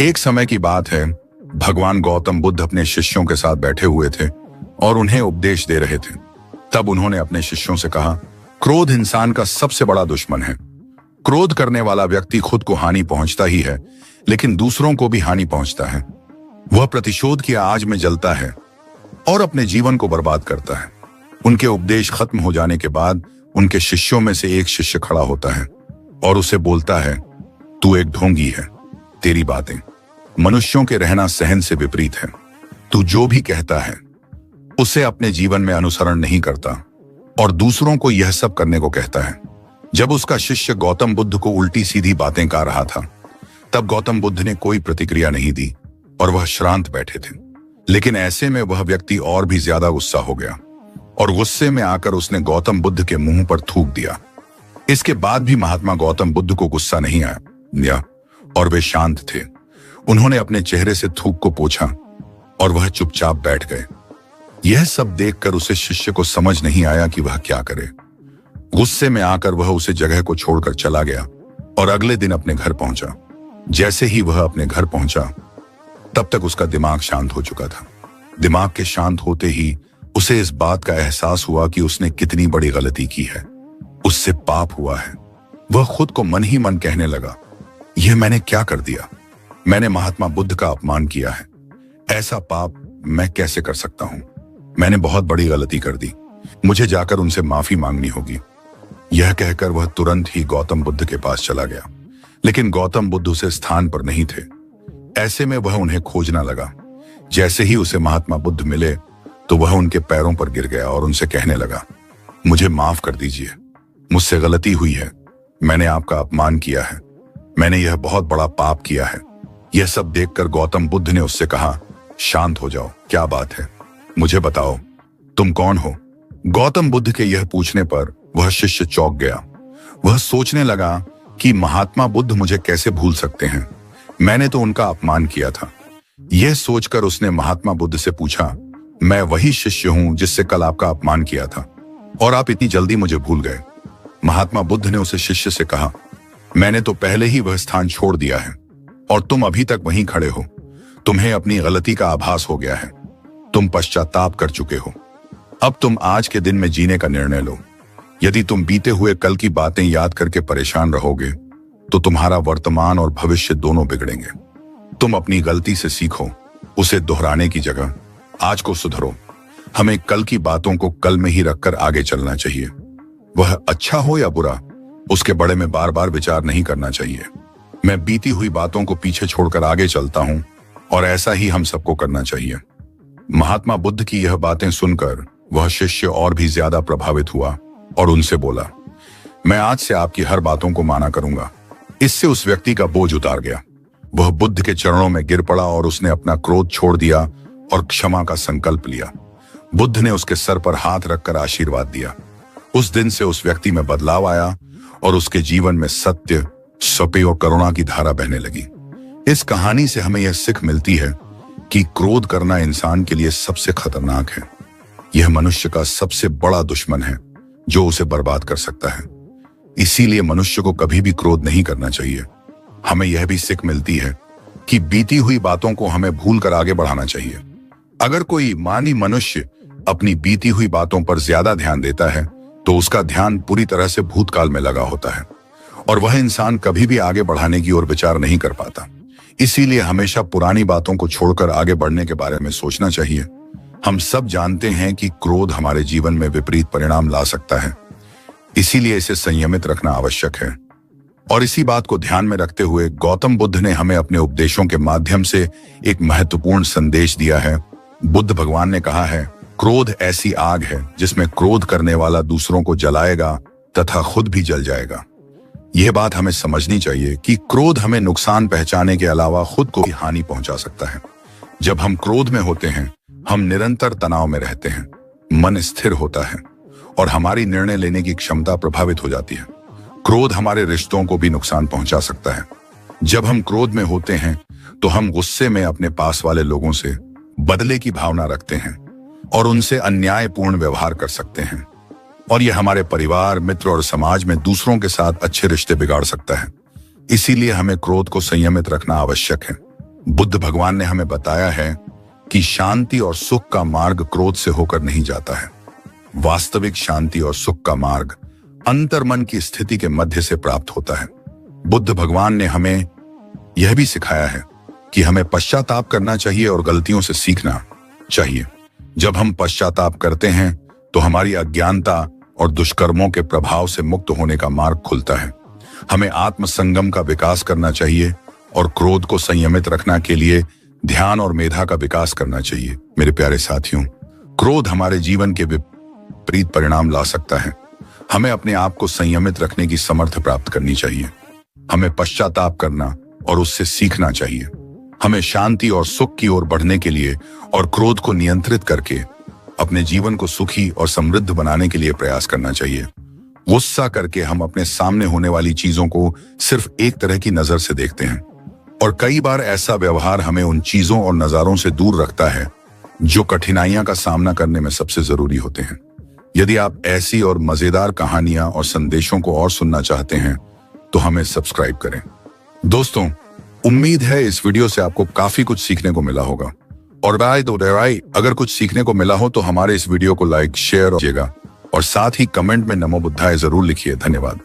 एक समय की बात है, भगवान गौतम बुद्ध अपने शिष्यों के साथ बैठे हुए थे और उन्हें उपदेश दे रहे थे। तब उन्होंने अपने शिष्यों से कहा, क्रोध इंसान का सबसे बड़ा दुश्मन है। क्रोध करने वाला व्यक्ति खुद को हानि पहुंचता ही है, लेकिन दूसरों को भी हानि पहुंचता है। वह प्रतिशोध की आग में जलता है और अपने जीवन को बर्बाद करता है। उनके उपदेश खत्म हो जाने के बाद उनके शिष्यों में से एक शिष्य खड़ा होता है और उसे बोलता है, तू एक ढोंगी है। तेरी बातें मनुष्यों के रहना सहन से विपरीत है। तू जो भी कहता है उसे अपने जीवन में अनुसरण नहीं करता और दूसरों को यह सब करने को कहता है। जब उसका शिष्य गौतम बुद्ध को उल्टी सीधी बातें कह रहा था, तब गौतम बुद्ध ने कोई प्रतिक्रिया नहीं दी और वह शांत बैठे थे। लेकिन ऐसे में वह व्यक्ति और भी ज्यादा गुस्सा हो गया और गुस्से में आकर उसने गौतम बुद्ध के मुंह पर थूक दिया। इसके बाद भी महात्मा गौतम बुद्ध को गुस्सा नहीं आया और वे शांत थे। उन्होंने अपने चेहरे से थूक को पोंछा और वह चुपचाप बैठ गए। यह सब देखकर उसे शिष्य को समझ नहीं आया कि वह क्या करे। गुस्से में आकर वह उसे जगह को छोड़कर चला गया और अगले दिन अपने घर पहुंचा। जैसे ही वह अपने घर पहुंचा, तब तक उसका दिमाग शांत हो चुका था। दिमाग के शांत होते ही उसे इस बात का एहसास हुआ कि उसने कितनी बड़ी गलती की है। उससे पाप हुआ है। वह खुद को मन ही मन कहने लगा, यह मैंने क्या कर दिया? मैंने महात्मा बुद्ध का अपमान किया है। ऐसा पाप मैं कैसे कर सकता हूं? मैंने बहुत बड़ी गलती कर दी। मुझे जाकर उनसे माफी मांगनी होगी। यह कहकर वह तुरंत ही गौतम बुद्ध के पास चला गया। लेकिन गौतम बुद्ध उस स्थान पर नहीं थे। ऐसे में वह उन्हें खोजना लगा। जैसे ही उसे महात्मा बुद्ध मिले तो वह उनके पैरों पर गिर गया और उनसे कहने लगा, मुझे माफ कर दीजिए। मुझसे गलती हुई है। मैंने आपका अपमान किया है। मैंने यह बहुत बड़ा पाप किया है। यह सब देखकर गौतम बुद्ध ने उससे कहा, शांत हो जाओ, क्या बात है? मुझे बताओ, तुम कौन हो? गौतम बुद्ध के यह पूछने पर वह शिष्य चौंक गया। वह सोचने लगा कि महात्मा बुद्ध मुझे कैसे भूल सकते हैं? मैंने तो उनका अपमान किया था। यह सोचकर उसने महात्मा बुद्ध से पूछा, मैं वही शिष्य हूं जिससे कल आपका अपमान किया था और आप इतनी जल्दी मुझे भूल गए? महात्मा बुद्ध ने उसे शिष्य से कहा, मैंने तो पहले ही वह स्थान छोड़ दिया है और तुम अभी तक वहीं खड़े हो। तुम्हें अपनी गलती का आभास हो गया है। तुम पश्चाताप कर चुके हो। अब तुम आज के दिन में जीने का निर्णय लो। यदि तुम बीते हुए कल की बातें याद करके परेशान रहोगे तो तुम्हारा वर्तमान और भविष्य दोनों बिगड़ेंगे। तुम अपनी गलती से सीखो, उसे दोहराने की जगह आज को सुधरो। हमें कल की बातों को कल में ही रखकर आगे चलना चाहिए। वह अच्छा हो या बुरा, उसके बारे में बार बार विचार नहीं करना चाहिए। मैं बीती हुई बातों को पीछे छोड़कर आगे चलता हूं और ऐसा ही हम सबको करना चाहिए। महात्मा बुद्ध की यह बातें सुनकर वह शिष्य और भी ज्यादा प्रभावित हुआ और उनसे बोला, मैं आज से आपकी हर बातों को माना करूंगा। इससे उस व्यक्ति का बोझ उतार गया। वह बुद्ध के चरणों में गिर पड़ा और उसने अपना क्रोध छोड़ दिया और क्षमा का संकल्प लिया। बुद्ध ने उसके सर पर हाथ रखकर आशीर्वाद दिया। उस दिन से उस व्यक्ति में बदलाव आया और उसके जीवन में सत्य, सत्य और करुणा की धारा बहने लगी। इस कहानी से हमें यह सीख मिलती है कि क्रोध करना इंसान के लिए सबसे खतरनाक है। यह मनुष्य का सबसे बड़ा दुश्मन है जो उसे बर्बाद कर सकता है। इसीलिए मनुष्य को कभी भी क्रोध नहीं करना चाहिए। हमें यह भी सीख मिलती है कि बीती हुई बातों को हमें भूलकर आगे बढ़ाना चाहिए। अगर कोई मानी मनुष्य अपनी बीती हुई बातों पर ज्यादा ध्यान देता है तो उसका ध्यान पूरी तरह से भूतकाल में लगा होता है और वह इंसान कभी भी आगे बढ़ाने की ओर विचार नहीं कर पाता। इसीलिए हमेशा पुरानी बातों को छोड़कर आगे बढ़ने के बारे में सोचना चाहिए। हम सब जानते हैं कि क्रोध हमारे जीवन में विपरीत परिणाम ला सकता है, इसीलिए इसे संयमित रखना आवश्यक है। और इसी बात को ध्यान में रखते हुए गौतम बुद्ध ने हमें अपने उपदेशों के माध्यम से एक महत्वपूर्ण संदेश दिया है। बुद्ध भगवान ने कहा है, क्रोध ऐसी आग है जिसमें क्रोध करने वाला दूसरों को जलाएगा तथा खुद भी जल जाएगा। यह बात हमें समझनी चाहिए कि क्रोध हमें नुकसान पहुंचाने के अलावा खुद को भी हानि पहुंचा सकता है। जब हम क्रोध में होते हैं, हम निरंतर तनाव में रहते हैं, मन स्थिर होता है और हमारी निर्णय लेने की क्षमता प्रभावित हो जाती है। क्रोध हमारे रिश्तों को भी नुकसान पहुंचा सकता है। जब हम क्रोध में होते हैं तो हम गुस्से में अपने पास वाले लोगों से बदले की भावना रखते हैं और उनसे अन्यायपूर्ण व्यवहार कर सकते हैं और यह हमारे परिवार, मित्र और समाज में दूसरों के साथ अच्छे रिश्ते बिगाड़ सकता है। इसीलिए हमें क्रोध को संयमित रखना आवश्यक है। बुद्ध भगवान ने हमें बताया है कि शांति और सुख का मार्ग क्रोध से होकर नहीं जाता है। वास्तविक शांति और सुख का मार्ग अंतर्मन की स्थिति के मध्य से प्राप्त होता है। बुद्ध भगवान ने हमें यह भी सिखाया है कि हमें पश्चाताप करना चाहिए और गलतियों से सीखना चाहिए। जब हम पश्चाताप करते हैं तो हमारी अज्ञानता और दुष्कर्मों के प्रभाव से मुक्त होने का मार्ग खुलता है। हमें आत्मसंगम का विकास करना चाहिए और क्रोध को संयमित रखने के लिए ध्यान और मेधा का विकास करना चाहिए। मेरे प्यारे साथियों, क्रोध हमारे जीवन के विपरीत परिणाम ला सकता है। हमें अपने आप को संयमित रखने की समर्थ प्राप्त करनी चाहिए। हमें पश्चाताप करना और उससे सीखना चाहिए। हमें शांति और सुख की ओर बढ़ने के लिए और क्रोध को नियंत्रित करके अपने जीवन को सुखी और समृद्ध बनाने के लिए प्रयास करना चाहिए। गुस्सा करके हम अपने सामने होने वाली चीजों को सिर्फ एक तरह की नजर से देखते हैं और कई बार ऐसा व्यवहार हमें उन चीजों और नजारों से दूर रखता है जो कठिनाइयां का सामना करने में सबसे जरूरी होते हैं। यदि आप ऐसी और मजेदार कहानियां और संदेशों को और सुनना चाहते हैं तो हमें सब्सक्राइब करें। दोस्तों, उम्मीद है इस वीडियो से आपको काफी कुछ सीखने को मिला होगा और अगर कुछ सीखने को मिला हो तो हमारे इस वीडियो को लाइक शेयर कीजिएगा और साथ ही कमेंट में नमो बुद्धाय जरूर लिखिए। धन्यवाद।